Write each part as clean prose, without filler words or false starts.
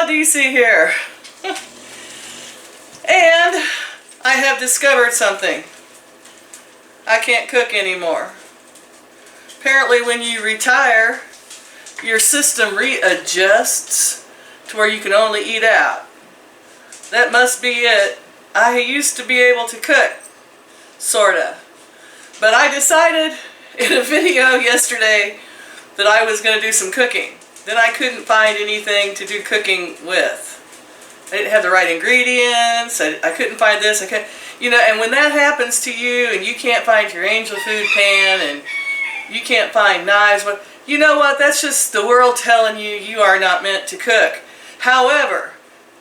DC here. And I have discovered something. I can't cook anymore. Apparently when you retire, your system readjusts to where you can only eat out. That must be it. I used to be able to cook, sorta. But I decided in a video yesterday that I was going to do some cooking. Then I couldn't find anything to do cooking with. I didn't have the right ingredients. I couldn't find this. And when that happens to you and you can't find your angel food pan and you can't find knives, you know what? That's just the world telling you you are not meant to cook. However,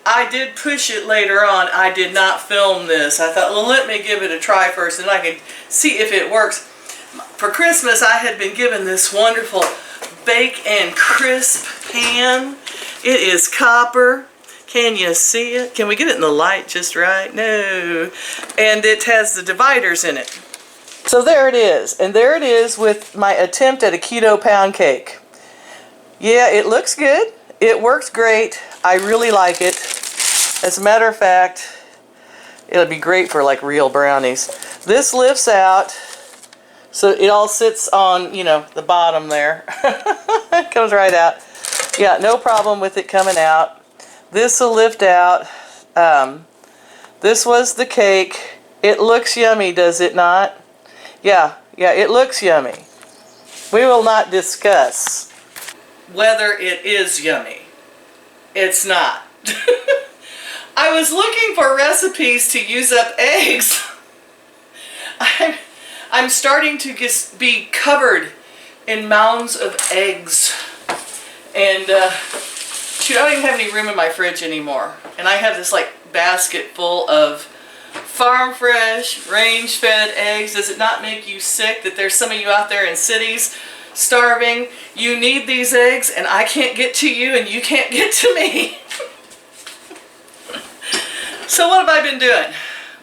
I did push it later on. I did not film this. I thought, well, let me give it a try first and I can see if it works. For Christmas, I had been given this wonderful bake and crisp pan. It is copper. Can you see it? Can we get it in the light just right? No. And it has the dividers in it. So there it is. And there it is with my attempt at a keto pound cake. Yeah, it looks good. It works great. I really like it. As a matter of fact, it'll be great for like real brownies. This lifts out, so it all sits on, the bottom there. It comes right out. Yeah, no problem with it coming out. This will lift out. This was the cake. It looks yummy, does it not? Yeah, it looks yummy. We will not discuss whether it is yummy. It's not. I was looking for recipes to use up eggs. I'm starting to just be covered in mounds of eggs. And shoot, I don't even have any room in my fridge anymore. And I have this basket full of farm fresh, range fed eggs. Does it not make you sick that there's some of you out there in cities starving? You need these eggs and I can't get to you and you can't get to me. So what have I been doing?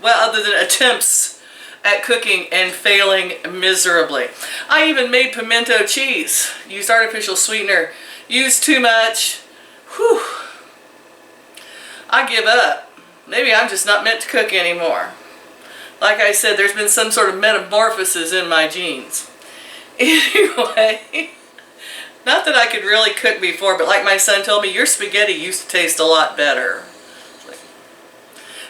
Well, other than attempts at cooking and failing miserably. I even made pimento cheese. Used artificial sweetener. Used too much. Whew. I give up. Maybe I'm just not meant to cook anymore. Like I said, there's been some sort of metamorphosis in my genes. Anyway, not that I could really cook before, but like my son told me, your spaghetti used to taste a lot better.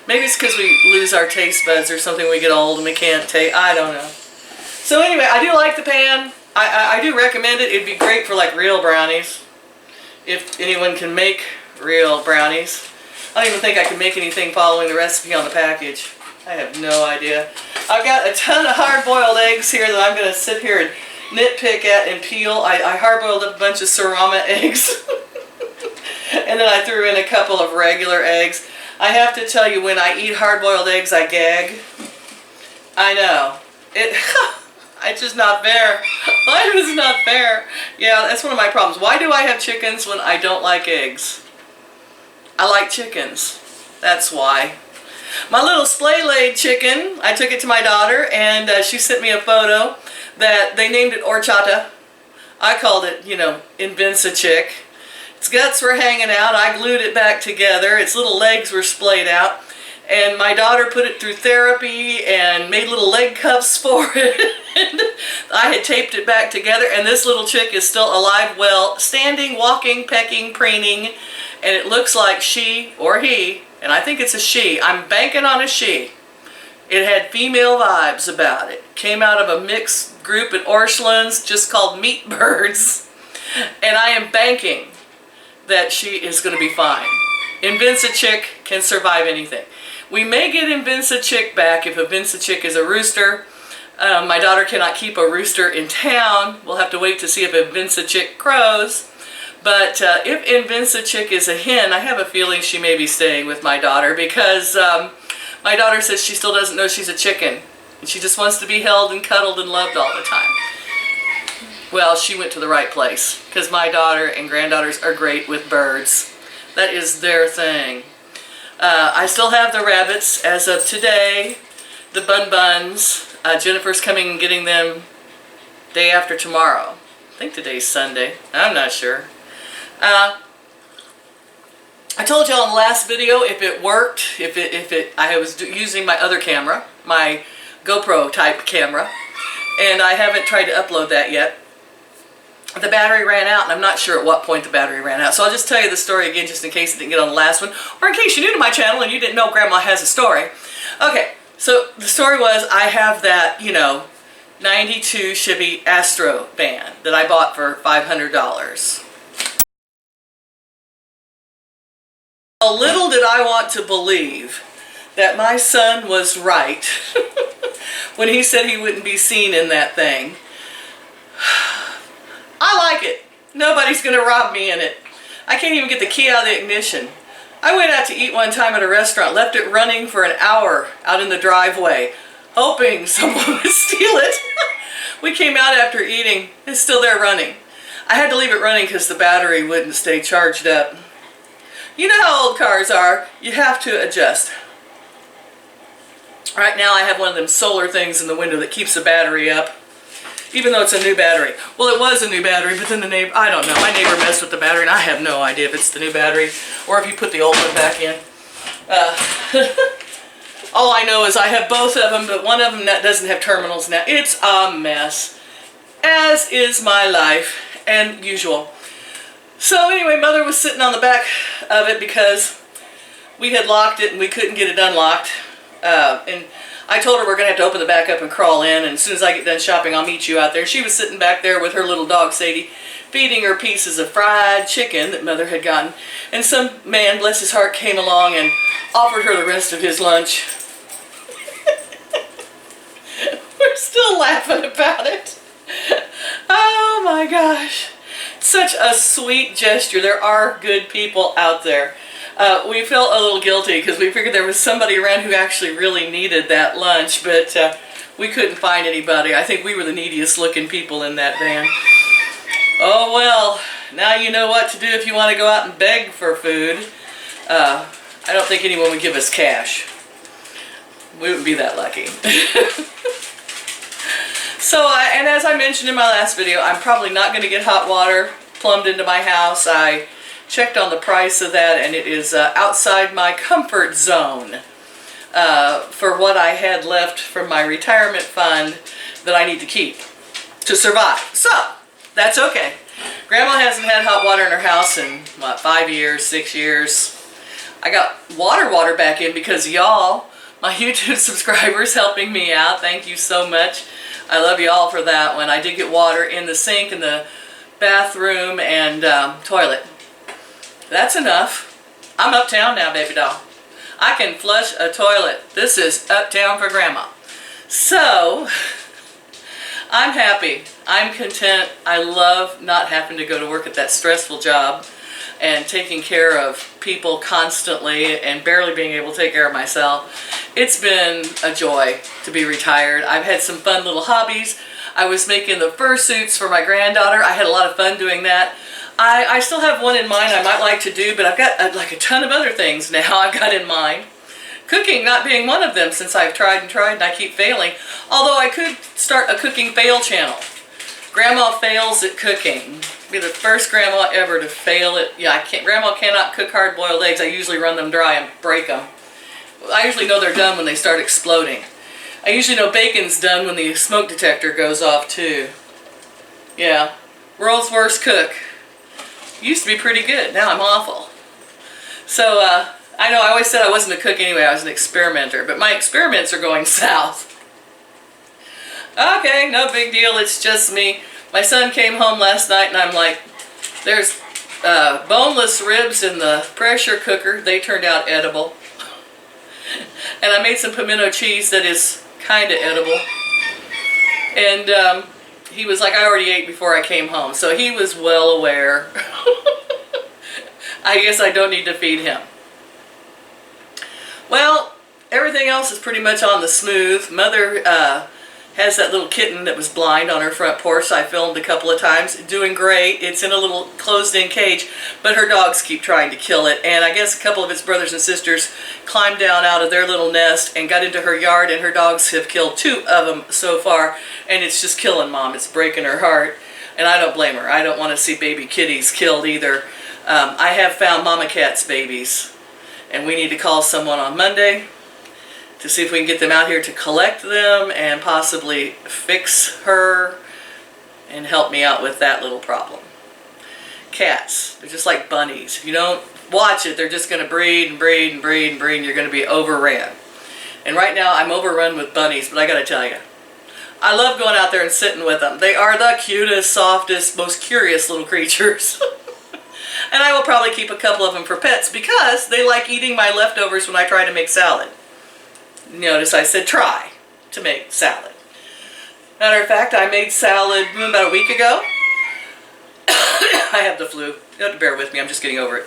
Maybe it's because we lose our taste buds or something when we get old and we can't taste. I don't know. So anyway, I do like the pan. I do recommend it. It'd be great for real brownies. If anyone can make real brownies. I don't even think I can make anything following the recipe on the package. I have no idea. I've got a ton of hard-boiled eggs here that I'm going to sit here and nitpick at and peel. I hard-boiled up a bunch of Sarama eggs. And then I threw in a couple of regular eggs. I have to tell you, when I eat hard-boiled eggs, I gag. I know. It's just not fair. Life is not fair. Yeah, that's one of my problems. Why do I have chickens when I don't like eggs? I like chickens. That's why. My little splay-laid chicken, I took it to my daughter, and she sent me a photo that they named it Horchata. I called it, Invinci-Chick. Its guts were hanging out. I glued it back together. Its little legs were splayed out. And my daughter put it through therapy and made little leg cuffs for it. And I had taped it back together, and this little chick is still alive, well, standing, walking, pecking, preening, and it looks like she or he, and I think it's a she. I'm banking on a she. It had female vibes about it. Came out of a mixed group at Orchlands just called Meat Birds. And I am banking that she is going to be fine. Invinci-Chick can survive anything. We may get Invinci-Chick back if Invinci-Chick is a rooster. My daughter cannot keep a rooster in town. We'll have to wait to see if Invinci-Chick crows. But if Invinci-Chick is a hen, I have a feeling she may be staying with my daughter because my daughter says she still doesn't know she's a chicken. And she just wants to be held and cuddled and loved all the time. Well, she went to the right place because my daughter and granddaughters are great with birds. That is their thing. I still have the rabbits as of today, the bun-buns. Jennifer's coming and getting them day after tomorrow. I think today's Sunday. I'm not sure. I told y'all in the last video if it worked, I was using my other camera, my GoPro type camera, and I haven't tried to upload that yet. The battery ran out, and I'm not sure at what point the battery ran out. So I'll just tell you the story again just in case it didn't get on the last one, or in case you're new to my channel and you didn't know Grandma has a story. Okay, so the story was I have that, you know, 92 Chevy Astro van that I bought for $500. Little did I want to believe that my son was right when he said he wouldn't be seen in that thing. I like it. Nobody's going to rob me in it. I can't even get the key out of the ignition. I went out to eat one time at a restaurant, left it running for an hour out in the driveway, hoping someone would steal it. We came out after eating. It's still there running. I had to leave it running because the battery wouldn't stay charged up. You know how old cars are. You have to adjust. Right now I have one of them solar things in the window that keeps the battery up, even though it's a new battery. Well, it was a new battery, but then the neighbor, I don't know, my neighbor messed with the battery, and I have no idea if it's the new battery or if you put the old one back in. All I know is I have both of them, but one of them doesn't have terminals now. It's a mess, as is my life and usual. So anyway, Mother was sitting on the back of it because we had locked it and we couldn't get it unlocked. And I told her we're going to have to open the back up and crawl in, and as soon as I get done shopping, I'll meet you out there. She was sitting back there with her little dog, Sadie, feeding her pieces of fried chicken that Mother had gotten. And some man, bless his heart, came along and offered her the rest of his lunch. We're still laughing about it. Oh my gosh. Such a sweet gesture. There are good people out there. We felt a little guilty because we figured there was somebody around who actually really needed that lunch, but we couldn't find anybody. I think we were the neediest looking people in that van. Oh well, now you know what to do if you want to go out and beg for food. I don't think anyone would give us cash. We wouldn't be that lucky. So, and as I mentioned in my last video, I'm probably not going to get hot water plumbed into my house. I checked on the price of that, and it is outside my comfort zone for what I had left from my retirement fund that I need to keep to survive. So, that's okay. Grandma hasn't had hot water in her house in, what, 5 years, 6 years. I got water back in because y'all, my YouTube subscribers, helping me out. Thank you so much. I love you all for that one. I did get water in the sink, in the bathroom, and toilet. That's enough. I'm uptown now, baby doll. I can flush a toilet. This is uptown for Grandma. So, I'm happy. I'm content. I love not having to go to work at that stressful job and taking care of people constantly and barely being able to take care of myself. It's been a joy to be retired. I've had some fun little hobbies. I was making the fursuits for my granddaughter. I had a lot of fun doing that. I still have one in mind I might like to do, but I've got like a ton of other things now I've got in mind. Cooking not being one of them, since I've tried and I keep failing. Although I could start a cooking fail channel. Grandma fails at cooking. Be the first grandma ever to fail at, Grandma cannot cook hard-boiled eggs. I usually run them dry and break them. I usually know they're done when they start exploding. I usually know bacon's done when the smoke detector goes off too. Yeah, world's worst cook. Used to be pretty good, now I'm awful. So, I know I always said I wasn't a cook anyway, I was an experimenter, but my experiments are going south. Okay, no big deal, it's just me. My son came home last night and I'm like, there's boneless ribs in the pressure cooker. They turned out edible. And I made some pimento cheese that is kind of edible. And he was like, I already ate before I came home. So he was well aware. I guess I don't need to feed him. Well, everything else is pretty much on the smooth. Mother has that little kitten that was blind on her front porch. I filmed a couple of times. Doing great. It's in a little closed-in cage, but her dogs keep trying to kill it. And I guess a couple of its brothers and sisters climbed down out of their little nest and got into her yard, and her dogs have killed 2 of them so far. And it's just killing Mom. It's breaking her heart. And I don't blame her. I don't want to see baby kitties killed either. I have found Mama Cat's babies, and we need to call someone on Monday to see if we can get them out here to collect them and possibly fix her and help me out with that little problem. Cats, they're just like bunnies. If you don't watch it, they're just going to breed and breed and breed and breed, and you're going to be overran. And right now I'm overrun with bunnies, but I got to tell you, I love going out there and sitting with them. They are the cutest, softest, most curious little creatures. And I will probably keep a couple of them for pets because they like eating my leftovers when I try to make salad. Notice I said try to make salad. Matter of fact, I made salad about a week ago. I have the flu. You have to bear with me, I'm just getting over it.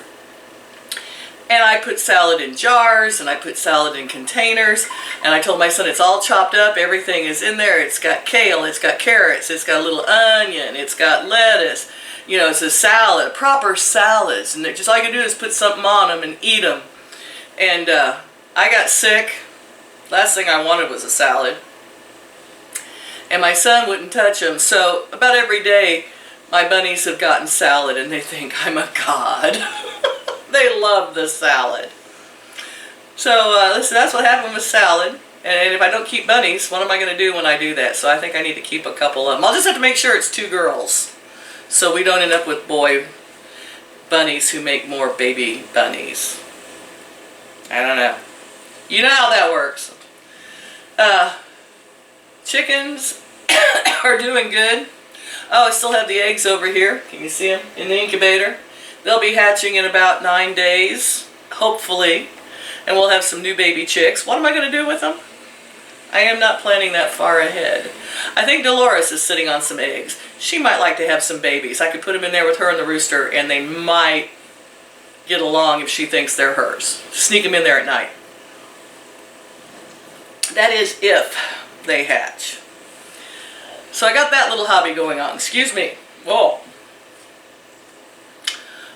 And I put salad in jars, and I put salad in containers, and I told my son it's all chopped up, everything is in there. It's got kale, it's got carrots, it's got a little onion, it's got lettuce. You know, it's a salad, proper salads, and just all you can do is put something on them and eat them. And I got sick. Last thing I wanted was a salad. And my son wouldn't touch them, so about every day my bunnies have gotten salad, and they think I'm a god. They love the salad. So listen, that's what happened with salad. And if I don't keep bunnies, what am I going to do when I do that? So I think I need to keep a couple of them. I'll just have to make sure it's 2 girls, so we don't end up with boy bunnies who make more baby bunnies. I don't know. You know how that works. Chickens are doing good. Oh, I still have the eggs over here. Can you see them in the incubator? They'll be hatching in about 9 days, hopefully, and we'll have some new baby chicks. What am I going to do with them? I am not planning that far ahead. I think Dolores is sitting on some eggs. She might like to have some babies. I could put them in there with her and the rooster, and they might get along if she thinks they're hers. Sneak them in there at night. That is if they hatch. So I got that little hobby going on. Excuse me. Whoa.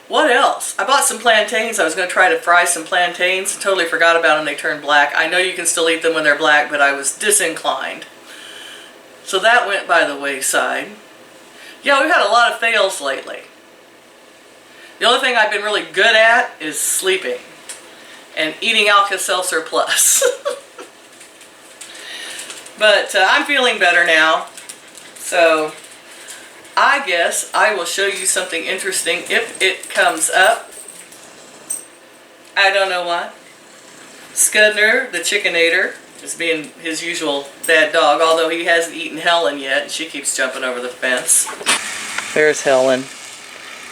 What else? I bought some plantains. I was going to try to fry some plantains. Totally forgot about them. They turned black. I know you can still eat them when they're black, but I was disinclined. So that went by the wayside. Yeah, we've had a lot of fails lately. The only thing I've been really good at is sleeping and eating Alka-Seltzer Plus. But I'm feeling better now. So I guess I will show you something interesting if it comes up. I don't know what. Scudner, the Chickenator, is being his usual bad dog, although he hasn't eaten Helen yet, and she keeps jumping over the fence. There's Helen.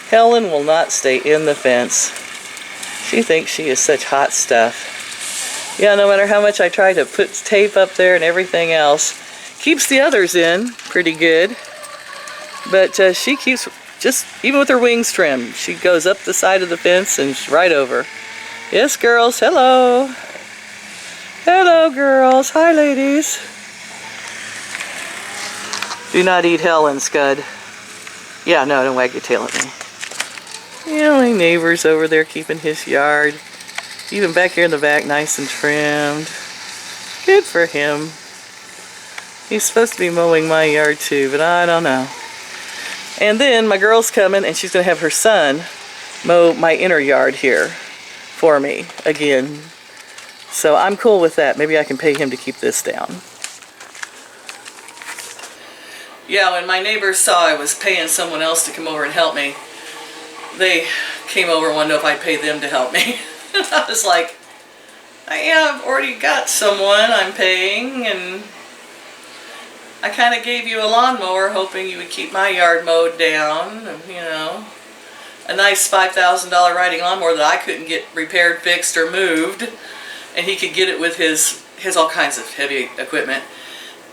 Helen will not stay in the fence. She thinks she is such hot stuff. Yeah, no matter how much I try to put tape up there and everything else, keeps the others in pretty good. But she keeps, just even with her wings trimmed, she goes up the side of the fence and right over. Yes, girls, hello. Hello, girls. Hi, ladies. Do not eat Helen, Scud. Yeah, no, don't wag your tail at me. Yeah, my neighbor's over there keeping his yard. Even back here in the back, nice and trimmed. Good for him. He's supposed to be mowing my yard too, but I don't know. And then my girl's coming, and she's going to have her son mow my inner yard here for me again. So I'm cool with that. Maybe I can pay him to keep this down. Yeah, when my neighbors saw I was paying someone else to come over and help me, they came over and wanted to know if I'd pay them to help me. And I was like, I've already got someone I'm paying, and I kind of gave you a lawnmower hoping you would keep my yard mowed down, and, you know, a nice $5,000 riding lawnmower that I couldn't get repaired, fixed, or moved, and he could get it with his all kinds of heavy equipment.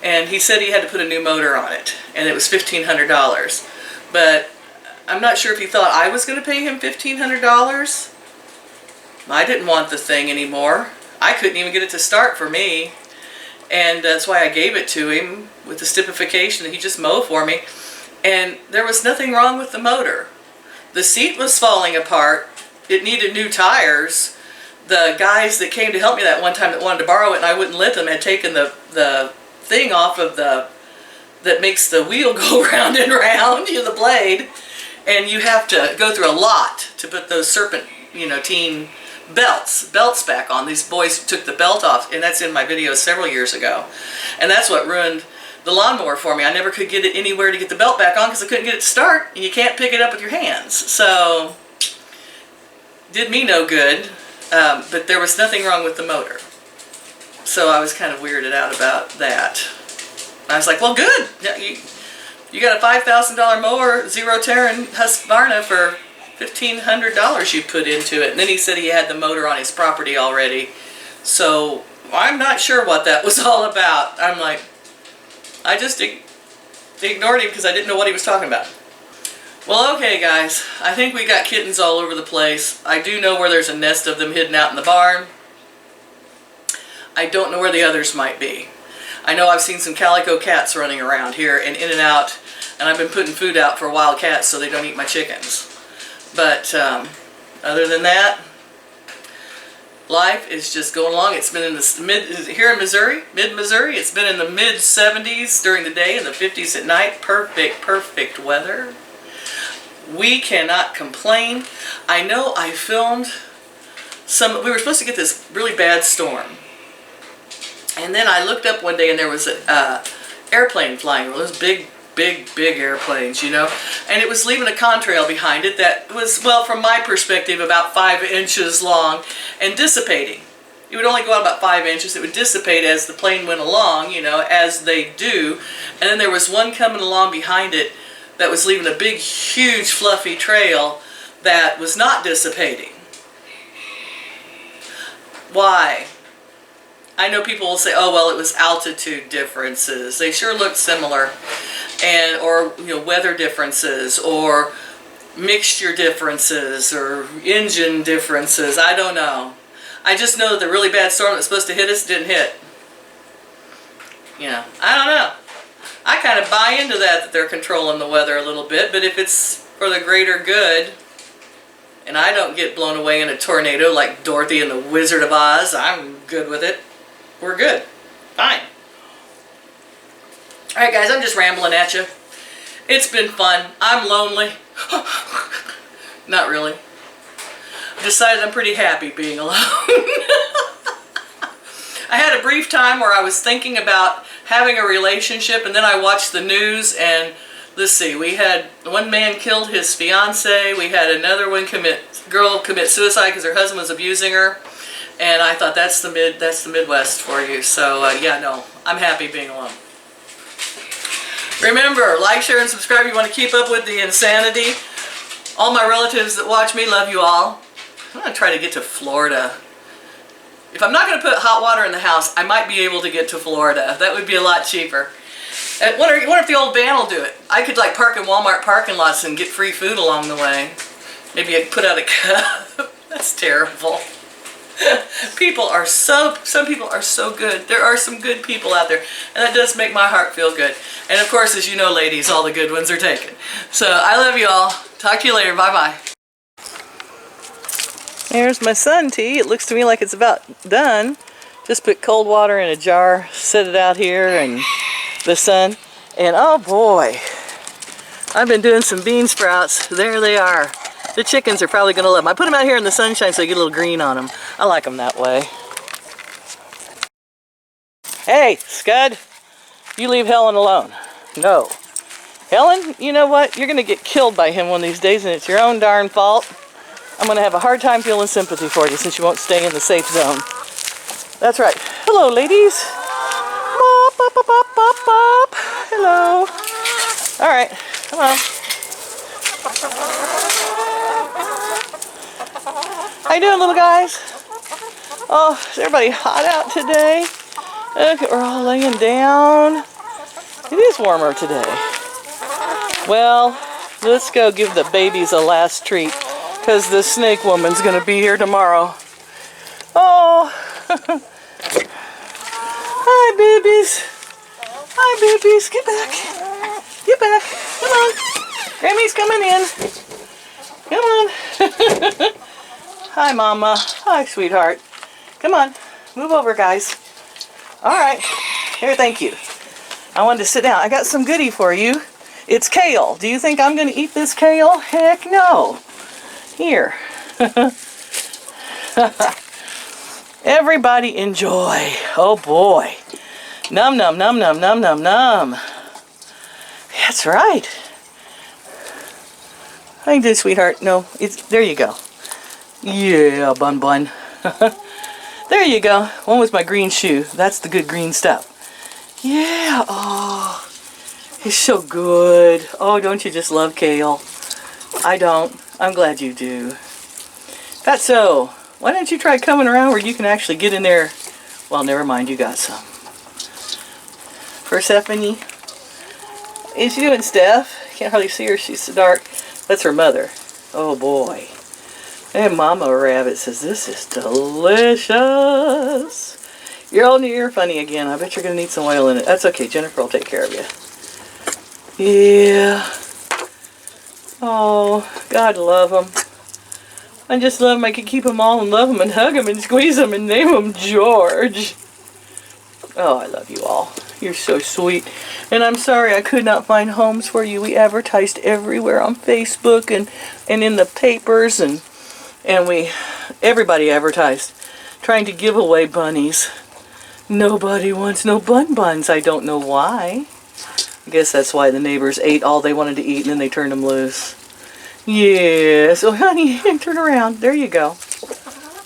And he said he had to put a new motor on it, and it was $1,500. But I'm not sure if he thought I was going to pay him $1,500. I didn't want the thing anymore. I couldn't even get it to start for me. And that's why I gave it to him with the stipulation that he just mow for me. And there was nothing wrong with the motor. The seat was falling apart. It needed new tires. The guys that came to help me that one time that wanted to borrow it and I wouldn't let them had taken the thing off of that makes the wheel go round and round, the blade. And you have to go through a lot to put those serpentine belts back on. These boys took the belt off, and that's in my video several years ago. And that's what ruined the lawnmower for me. I never could get it anywhere to get the belt back on because I couldn't get it to start, and you can't pick it up with your hands. So, did me no good, but there was nothing wrong with the motor. So I was kind of weirded out about that. I was like, well, good. You got a $5,000 mower, zero Terran Husqvarna for $1,500 you put into it. And then he said he had the motor on his property already. So I'm not sure what that was all about. I'm like, I just ignored him because I didn't know what he was talking about. Well, okay, guys. I think we got kittens all over the place. I do know where there's a nest of them hidden out in the barn. I don't know where the others might be. I know I've seen some calico cats running around here and in and out, and I've been putting food out for wild cats so they don't eat my chickens. But other than that, life is just going along. It's been in the here in Missouri, mid-Missouri. It's been in the mid-70s during the day and the 50s at night. Perfect weather. We cannot complain. I know I filmed we were supposed to get this really bad storm. And then I looked up one day and there was an airplane flying. Those big airplanes, you know. And it was leaving a contrail behind it that was, well, from my perspective, about 5 inches long and dissipating. It would only go out about 5 inches. It would dissipate as the plane went along, you know, as they do. And then there was one coming along behind it that was leaving a big, huge, fluffy trail that was not dissipating. Why? I know people will say, oh, well, it was altitude differences. They sure looked similar. Or, you know, weather differences, or mixture differences, or engine differences. I don't know. I just know that the really bad storm that was supposed to hit us didn't hit. You know, I don't know. I kind of buy into that they're controlling the weather a little bit, but if it's for the greater good, and I don't get blown away in a tornado like Dorothy and the Wizard of Oz, I'm good with it. We're good. Fine. Alright guys, I'm just rambling at you. It's been fun. I'm lonely. Not really. I've decided I'm pretty happy being alone. I had a brief time where I was thinking about having a relationship, and then I watched the news, and let's see, we had one man killed his fiance, we had another girl commit suicide because her husband was abusing her. And I thought that's the Midwest for you. So yeah, no, I'm happy being alone. Remember, like, share, and subscribe if you want to keep up with the insanity. All my relatives that watch me, love you all. I'm going to try to get to Florida. If I'm not going to put hot water in the house, I might be able to get to Florida. That would be a lot cheaper. I wonder if the old van will do it. I could like park in Walmart parking lots and get free food along the way. Maybe I could put out a cup. That's terrible. Some people are so good. There are some good people out there, and that does make my heart feel good. And of course, as you know, ladies, all the good ones are taken. So I love you all. Talk to you later. Bye-bye. Here's my sun tea. It looks to me like it's about done. Just put cold water in a jar, set it out here in the sun, and oh boy, I've been doing some bean sprouts. There they are. The chickens are probably going to love them. I put them out here in the sunshine so they get a little green on them. I like them that way. Hey, Scud, you leave Helen alone. No. Helen, you know what? You're going to get killed by him one of these days, and it's your own darn fault. I'm going to have a hard time feeling sympathy for you since you won't stay in the safe zone. That's right. Hello, ladies. Bop, bop, bop, bop, bop, bop. Hello. All right, come on. How you doing, little guys? Oh, is everybody hot out today? Okay, we're all laying down. It is warmer today. Well, let's go give the babies a last treat, because the snake woman's going to be here tomorrow. Oh, hi, babies. Hi, babies. Get back. Get back. Come on. Grammy's coming in. Come on. Hi, Mama. Hi, sweetheart. Come on. Move over, guys. All right. Here, thank you. I wanted to sit down. I got some goodie for you. It's kale. Do you think I'm going to eat this kale? Heck no. Here. Everybody enjoy. Oh boy. Num num num num num num num. That's right. How you doing, sweetheart? No, it's there you go. Yeah, bun bun. There you go. One was my green shoe. That's the good green stuff. Yeah. Oh, it's so good. Oh, don't you just love kale? I don't. I'm glad you do. That's so. Why don't you try coming around where you can actually get in there? Well, never mind. You got some. Persephone. Is she doing, Steph? Can't hardly see her. She's so dark. That's her mother. Oh boy. And Mama Rabbit says, this is delicious. You're funny again. I bet you're going to need some oil in it. That's okay. Jennifer will take care of you. Yeah. Oh, God love them. I just love them. I could keep them all and love them and hug them and squeeze them and name them George. Oh, I love you all. You're so sweet. And I'm sorry I could not find homes for you. We advertised everywhere on Facebook and in the papers and everybody advertised trying to give away bunnies. Nobody wants no buns. I don't know why. I guess that's why the neighbors ate all they wanted to eat and then they turned them loose. Yeah, so honey, turn around. There you go.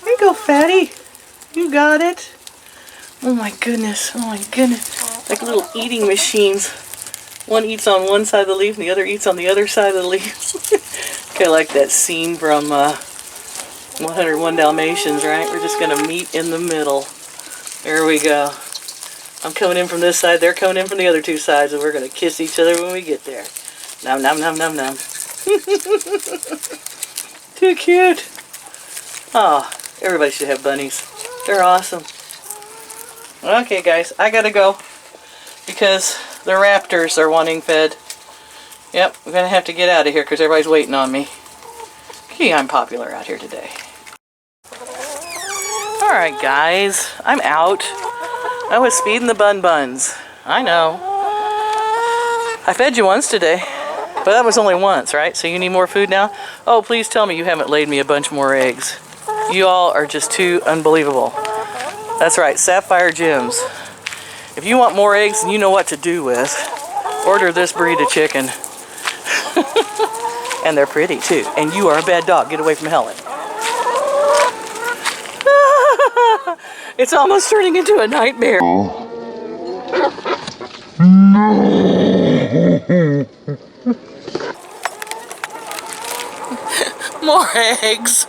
There you go, fatty. You got it. Oh my goodness. Oh my goodness. Like little eating machines. One eats on one side of the leaf and the other eats on the other side of the leaf. Kind of like that scene from 101 Dalmatians, right? We're just going to meet in the middle. There we go. I'm coming in from this side, they're coming in from the other two sides, and we're going to kiss each other when we get there. Nom nom nom nom nom. Too cute. Oh, everybody should have bunnies. They're awesome. Okay, guys, I gotta go because the raptors are wanting fed. Yep, we're gonna have to get out of here because everybody's waiting on me. Gee, I'm popular out here today. Alright, guys, I'm out. I was speeding the buns. I know. I fed you once today, but that was only once, right? So you need more food now? Oh, please tell me you haven't laid me a bunch more eggs. You all are just too unbelievable. That's right, Sapphire Gems. If you want more eggs than you know what to do with, order this breed of chicken. And they're pretty too. And you are a bad dog. Get away from Helen. It's almost turning into a nightmare. More eggs.